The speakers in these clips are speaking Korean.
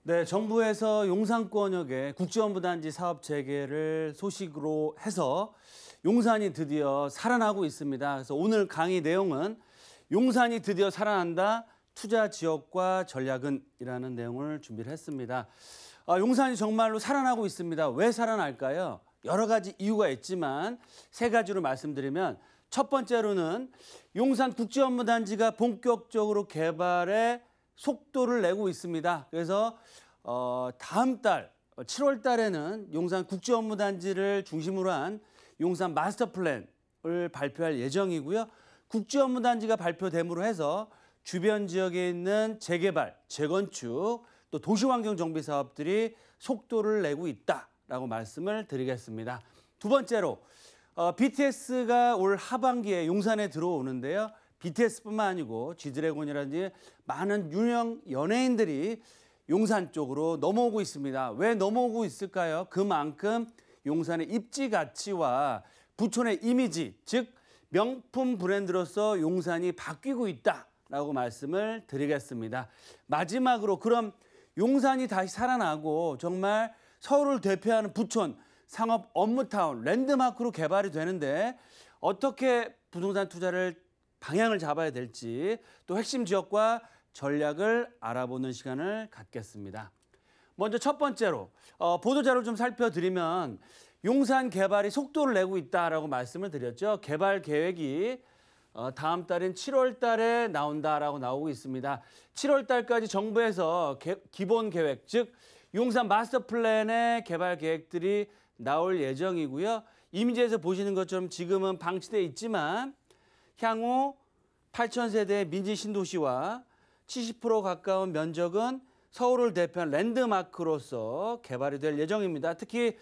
네, 정부에서 용산권역에 국제원부단지 사업 재개를 소식으로 해서 용산이 드디어 살아나고 있습니다. 그래서 오늘 강의 내용은 용산이 드디어 살아난다, 투자 지역과 전략은이라는 내용을 준비를 했습니다. 용산이 정말로 살아나고 있습니다. 왜 살아날까요? 여러 가지 이유가 있지만 세 가지로 말씀드리면 첫 번째로는 용산 국제업무단지가 본격적으로 개발에 속도를 내고 있습니다. 그래서 다음 달 7월 달에는 용산 국제업무단지를 중심으로 한 용산 마스터 플랜을 발표할 예정이고요. 국제업무단지가 발표됨으로 해서 주변 지역에 있는 재개발, 재건축, 또 도시환경 정비 사업들이 속도를 내고 있다라고 말씀을 드리겠습니다. 두 번째로 BTS가 올 하반기에 용산에 들어오는데요. BTS뿐만 아니고 G드래곤이라든지 많은 유명 연예인들이 용산 쪽으로 넘어오고 있습니다. 왜 넘어오고 있을까요? 그만큼 용산의 입지 가치와 부촌의 이미지, 즉 명품 브랜드로서 용산이 바뀌고 있다라고 말씀을 드리겠습니다. 마지막으로 그럼 용산이 다시 살아나고 정말 서울을 대표하는 부촌, 상업 업무타운, 랜드마크로 개발이 되는데 어떻게 부동산 투자를 방향을 잡아야 될지 또 핵심 지역과 전략을 알아보는 시간을 갖겠습니다. 먼저 첫 번째로 보도자료 좀 살펴드리면 용산 개발이 속도를 내고 있다라고 말씀을 드렸죠. 개발 계획이 다음 달인 7월 달에 나온다라고 나오고 있습니다. 7월 달까지 정부에서 기본 계획, 즉 용산 마스터 플랜의 개발 계획들이 나올 예정이고요. 이미지에서 보시는 것처럼 지금은 방치되어 있지만 향후 8,000세대의 민지 신도시와 70% 가까운 면적은 서울을 대표한 랜드마크로서 개발이 될 예정입니다. 특히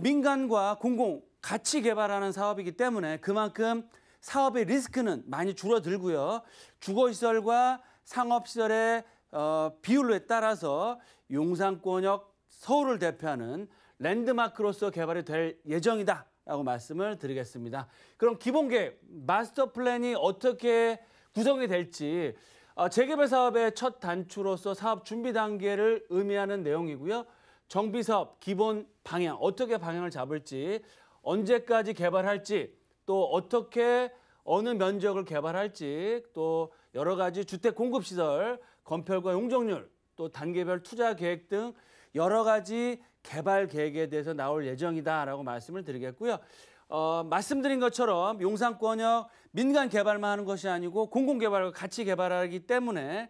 민간과 공공 같이 개발하는 사업이기 때문에 그만큼 사업의 리스크는 많이 줄어들고요. 주거시설과 상업시설의 비율에 따라서 용산권역 서울을 대표하는 랜드마크로서 개발이 될 예정이다 라고 말씀을 드리겠습니다. 그럼 기본계획, 마스터 플랜이 어떻게 구성이 될지 재개발 사업의 첫 단추로서 사업 준비 단계를 의미하는 내용이고요. 정비사업 기본 방향, 어떻게 방향을 잡을지, 언제까지 개발할지, 또 어떻게 어느 면적을 개발할지, 또 여러 가지 주택 공급시설, 건폐율과 용적률, 또 단계별 투자 계획 등 여러 가지 개발 계획에 대해서 나올 예정이다라고 말씀을 드리겠고요. 말씀드린 것처럼 용산권역 민간 개발만 하는 것이 아니고 공공개발과 같이 개발하기 때문에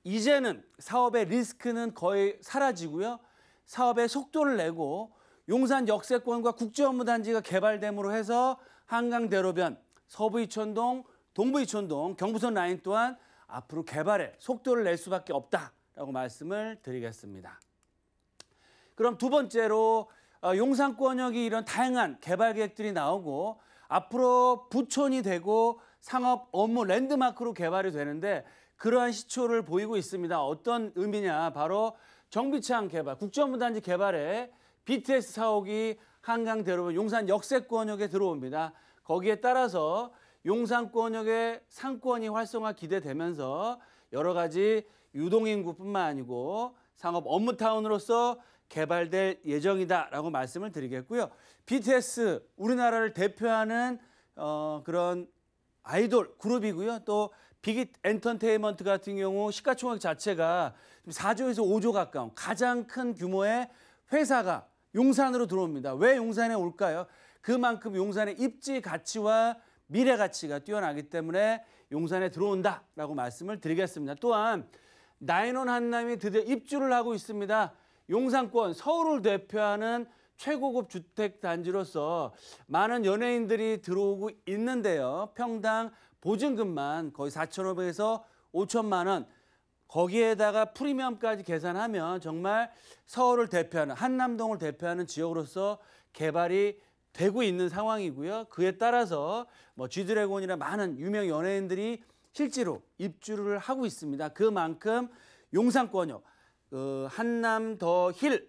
이제는 사업의 리스크는 거의 사라지고요. 사업의 속도를 내고 용산 역세권과 국제업무단지가 개발됨으로 해서 한강대로변, 서부이촌동, 동부이촌동, 경부선 라인 또한 앞으로 개발에 속도를 낼 수밖에 없다라고 말씀을 드리겠습니다. 그럼 두 번째로 용산권역이 이런 다양한 개발 계획들이 나오고 앞으로 부촌이 되고 상업 업무 랜드마크로 개발이 되는데 그러한 시초를 보이고 있습니다. 어떤 의미냐? 바로 정비창 개발, 국제업무단지 개발에 BTS 사옥이 한강대로변 용산 역세권역에 들어옵니다. 거기에 따라서 용산권역의 상권이 활성화 기대되면서 여러 가지 유동인구뿐만 아니고 상업 업무타운으로서 개발될 예정이다라고 말씀을 드리겠고요. BTS 우리나라를 대표하는 그런 아이돌 그룹이고요. 또 빅잇 엔터테인먼트 같은 경우 시가총액 자체가 4조에서 5조 가까운 가장 큰 규모의 회사가 용산으로 들어옵니다. 왜 용산에 올까요? 그만큼 용산의 입지 가치와 미래 가치가 뛰어나기 때문에 용산에 들어온다라고 말씀을 드리겠습니다. 또한 나인원 한남이 드디어 입주를 하고 있습니다. 용산권 서울을 대표하는 최고급 주택단지로서 많은 연예인들이 들어오고 있는데요. 평당 보증금만 거의 4,500에서 5천만 원, 거기에다가 프리미엄까지 계산하면 정말 서울을 대표하는 한남동을 대표하는 지역으로서 개발이 되고 있는 상황이고요. 그에 따라서 G드래곤이나 많은 유명 연예인들이 실제로 입주를 하고 있습니다. 그만큼 용산권역 한남 더 힐,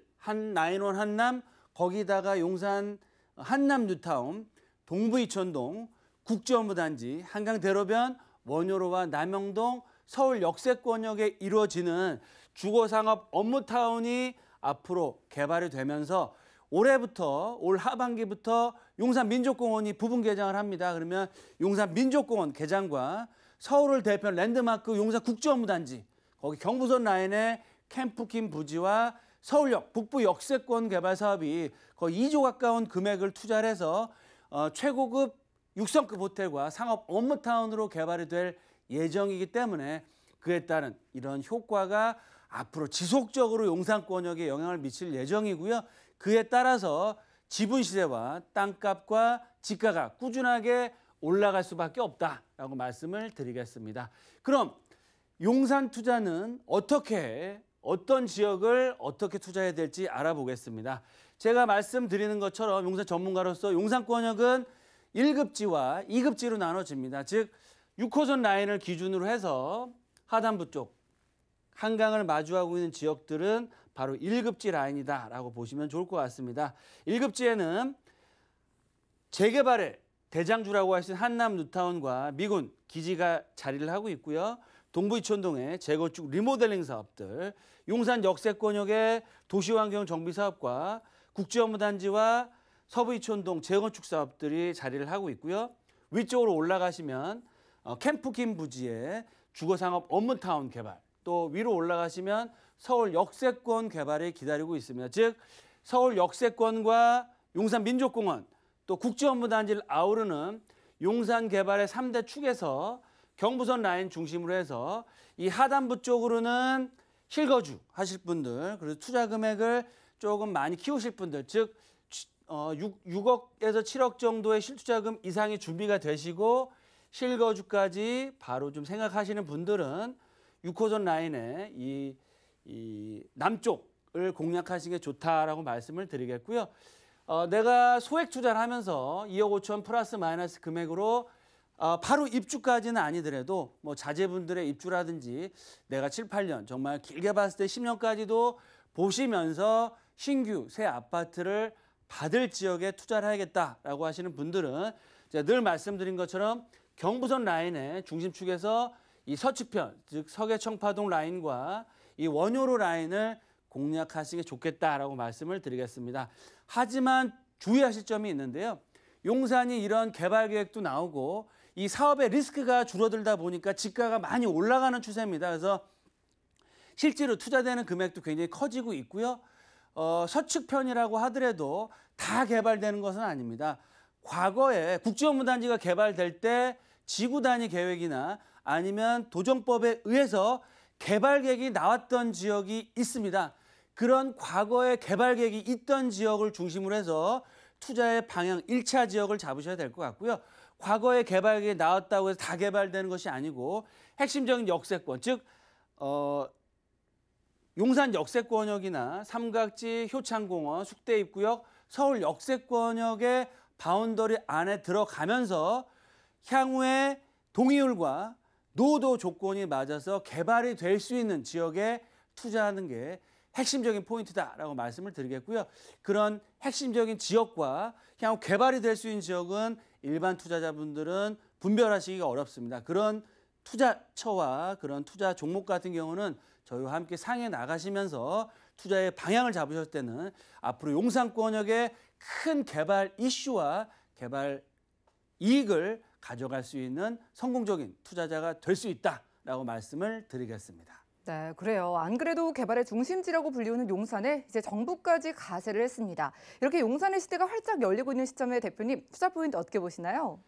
나인원 한남, 거기다가 용산 한남 뉴타운, 동부이촌동, 국제업무단지, 한강대로변, 원효로와 남영동, 서울 역세권역에 이루어지는 주거상업 업무타운이 앞으로 개발이 되면서 올해부터 올 하반기부터 용산민족공원이 부분 개장을 합니다. 그러면 용산민족공원 개장과 서울을 대표하는 랜드마크 용산국제업무단지 거기 경부선 라인의 캠프킴 부지와 서울역 북부 역세권 개발 사업이 거의 2조 가까운 금액을 투자를 해서 최고급 6성급 호텔과 상업 업무타운으로 개발이 될 예정이기 때문에 그에 따른 이런 효과가 앞으로 지속적으로 용산권역에 영향을 미칠 예정이고요. 그에 따라서 지분 시세와 땅값과 지가가 꾸준하게 올라갈 수밖에 없다라고 말씀을 드리겠습니다. 그럼 용산 투자는 어떤 지역을 어떻게 투자해야 될지 알아보겠습니다. 제가 말씀드리는 것처럼 용산 전문가로서 용산권역은 1급지와 2급지로 나눠집니다. 즉 6호선 라인을 기준으로 해서 하단부 쪽 한강을 마주하고 있는 지역들은 바로 1급지 라인이다라고 보시면 좋을 것 같습니다. 1급지에는 재개발의 대장주라고 할 수 있는 한남 뉴타운과 미군 기지가 자리를 하고 있고요. 동부 이촌동의 재건축 리모델링 사업들, 용산 역세권역의 도시환경 정비 사업과 국제업무단지와 서부 이촌동 재건축 사업들이 자리를 하고 있고요. 위쪽으로 올라가시면 캠프킴 부지의 주거상업 업무타운 개발, 또 위로 올라가시면 서울 역세권 개발이 기다리고 있습니다. 즉 서울 역세권과 용산 민족공원, 또 국제업무단지를 아우르는 용산 개발의 3대 축에서 경부선 라인 중심으로 해서 이 하단부 쪽으로는 실거주 하실 분들, 그리고 투자 금액을 조금 많이 키우실 분들, 즉 6억에서 7억 정도의 실투자금 이상이 준비가 되시고 실거주까지 바로 좀 생각하시는 분들은 6호선 라인의 이 남쪽을 공략하시는 게 좋다라고 말씀을 드리겠고요. 내가 소액 투자를 하면서 2억 5천 플러스 마이너스 금액으로 바로 입주까지는 아니더라도 뭐 자제분들의 입주라든지 내가 7, 8년 정말 길게 봤을 때 10년까지도 보시면서 신규 새 아파트를 받을 지역에 투자를 해야겠다라고 하시는 분들은 제가 늘 말씀드린 것처럼 경부선 라인의 중심축에서 이 서측편, 즉 서계 청파동 라인과 이 원효로 라인을 공략하시는 게 좋겠다라고 말씀을 드리겠습니다. 하지만 주의하실 점이 있는데요. 용산이 이런 개발 계획도 나오고 이 사업의 리스크가 줄어들다 보니까 지가가 많이 올라가는 추세입니다. 그래서 실제로 투자되는 금액도 굉장히 커지고 있고요. 서측편이라고 하더라도 다 개발되는 것은 아닙니다. 과거에 국제업무단지가 개발될 때 지구 단위 계획이나 아니면 도정법에 의해서 개발 계획이 나왔던 지역이 있습니다. 그런 과거에 개발 계획이 있던 지역을 중심으로 해서 투자의 방향 1차 지역을 잡으셔야 될 것 같고요. 과거에 개발 계획이 나왔다고 해서 다 개발되는 것이 아니고 핵심적인 역세권, 즉 용산 역세권역이나 삼각지, 효창공원, 숙대입구역, 서울 역세권역의 바운더리 안에 들어가면서 향후에 동의율과 노도 조건이 맞아서 개발이 될 수 있는 지역에 투자하는 게 핵심적인 포인트다라고 말씀을 드리겠고요. 그런 핵심적인 지역과 향후 개발이 될 수 있는 지역은 일반 투자자분들은 분별하시기가 어렵습니다. 그런 투자처와 그런 투자 종목 같은 경우는 저희와 함께 상해 나가시면서 투자의 방향을 잡으실 때는 앞으로 용산권역의 큰 개발 이슈와 개발 이익을 가져갈 수 있는 성공적인 투자자가 될 수 있다라고 말씀을 드리겠습니다. 네, 그래요. 안 그래도 개발의 중심지라고 불리우는 용산에 이제 정부까지 가세를 했습니다. 이렇게 용산의 시대가 활짝 열리고 있는 시점에 대표님 투자 포인트 어떻게 보시나요?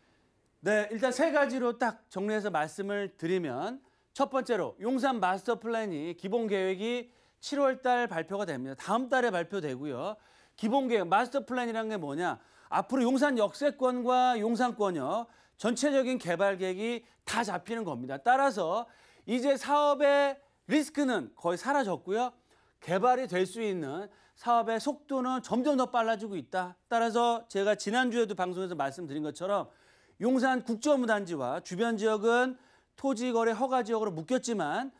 네, 일단 세 가지로 딱 정리해서 말씀을 드리면 첫 번째로 용산 마스터 플랜이 기본 계획이 7월 달 발표가 됩니다. 다음 달에 발표되고요. 기본 계획 마스터 플랜이라는 게 뭐냐? 앞으로 용산 역세권과 용산권역 전체적인 개발 계획이 다 잡히는 겁니다. 따라서 이제 사업의 리스크는 거의 사라졌고요. 개발이 될 수 있는 사업의 속도는 점점 더 빨라지고 있다. 따라서 제가 지난주에도 방송에서 말씀드린 것처럼 용산 국제업무단지와 주변 지역은 토지거래 허가 지역으로 묶였지만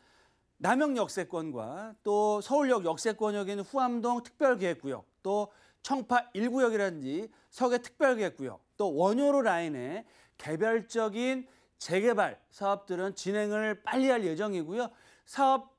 남영 역세권과 또 서울역 역세권역에는 후암동 특별계획구역, 또 청파 1구역이라든지 서계 특별계획구역, 또 원효로 라인의 개별적인 재개발 사업들은 진행을 빨리 할 예정이고요. 사업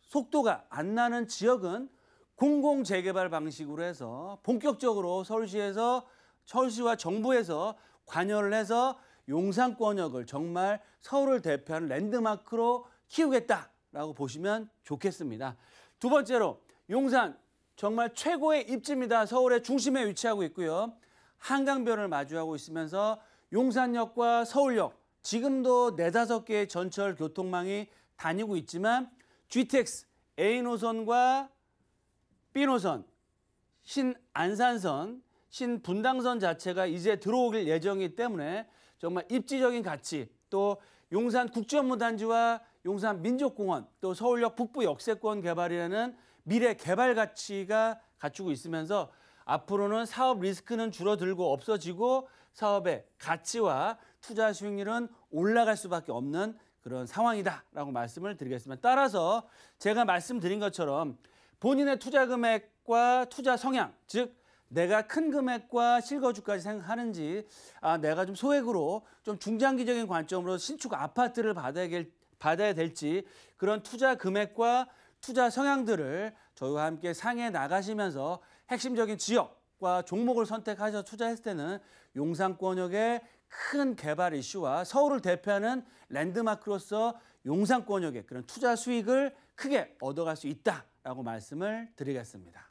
속도가 안 나는 지역은 공공재개발 방식으로 해서 본격적으로 서울시와 정부에서 관여를 해서 용산권역을 정말 서울을 대표하는 랜드마크로 키우겠다라고 보시면 좋겠습니다. 두 번째로 용산 정말 최고의 입지입니다. 서울의 중심에 위치하고 있고요. 한강변을 마주하고 있으면서 용산역과 서울역 지금도 4-5개의 전철 교통망이 다니고 있지만 GTX A노선과 B노선, 신안산선, 신분당선 자체가 이제 들어오길 예정이기 때문에 정말 입지적인 가치, 또 용산 국제업무단지와 용산 민족공원, 또 서울역 북부 역세권 개발이라는 미래 개발 가치가 갖추고 있으면서 앞으로는 사업 리스크는 줄어들고 없어지고 사업의 가치와 투자 수익률은 올라갈 수밖에 없는 그런 상황이다라고 말씀을 드리겠습니다. 따라서 제가 말씀드린 것처럼 본인의 투자 금액과 투자 성향, 즉 내가 큰 금액과 실거주까지 생각하는지, 내가 좀 소액으로 좀 중장기적인 관점으로 신축 아파트를 받아야 될지 그런 투자 금액과 투자 성향들을 저희와 함께 상의해 나가시면서 핵심적인 지역과 종목을 선택하셔서 투자했을 때는 용산권역의 큰 개발 이슈와 서울을 대표하는 랜드마크로서 용산권역의 그런 투자 수익을 크게 얻어갈 수 있다라고 말씀을 드리겠습니다.